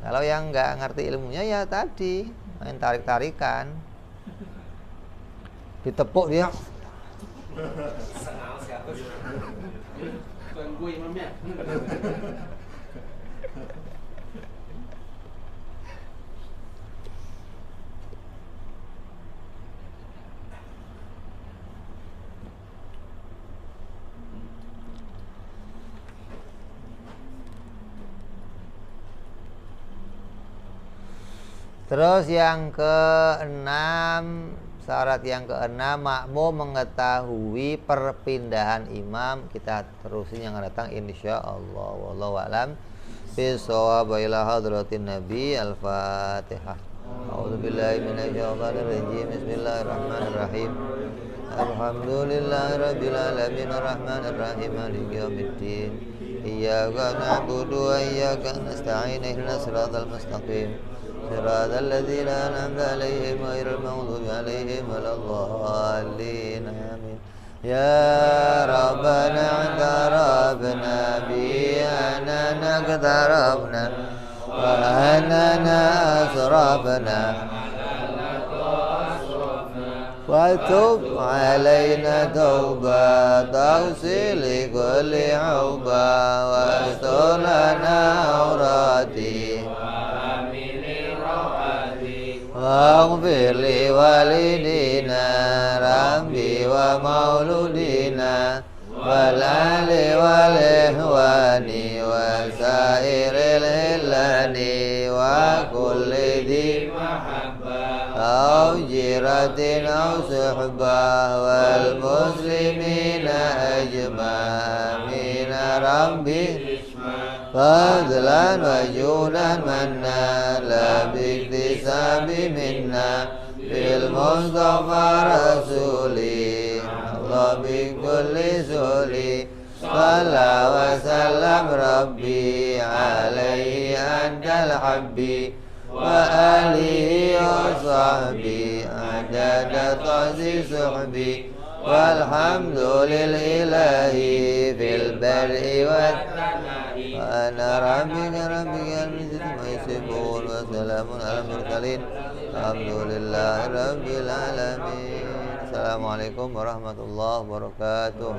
Kalau yang nggak ngerti ilmunya ya tadi main tarik-tarikan, ditepuk dia. Senang siapa sih? Bukan gue imamnya. Terus yang keenam, syarat yang keenam, makmum mengetahui perpindahan imam. Kita terusin yang datang insyaallah. Wallahu a'lam bishawab. Ila hadratin nabi. Al-Fatihah. A'udzubillahi minasyaitonir rajim. Bismillahirrahmanirrahim. Alhamdulillahirabbil alamin arrahmanir rahim maliki yaumiddin. Iyyaka na'budu wa iyyaka nasta'in ihdinas siratal mustaqim. صراط الذين أنعمت عليهم غير المغضوب عليهم ولا الضالين آمين يا ربنا اعترفنا بأننا اقترفنا وأننا أسرفنا وتب علينا توبة تغسل لكل عوبة واستر لنا عوراتي واغفر لوالدينا ربي ومولودينا والآل والإخوان وسائر الهلان وكل ذي أو جيرة أو صحبة والمسلمين أجمعين ربي فضلا وجودا منا لا باكتساب منا بالمصطفى رسولي الله بكل سولي صلى وسلم ربي عليه أنت الحبي وآله وصحبه عدد طاس صحبي والحمد لله في البر والثناء وأنا ربك المجد ما يصفون وسلام على المرسلين الحمد لله رب العالمين. Assalamualaikum warahmatullahi wabarakatuh.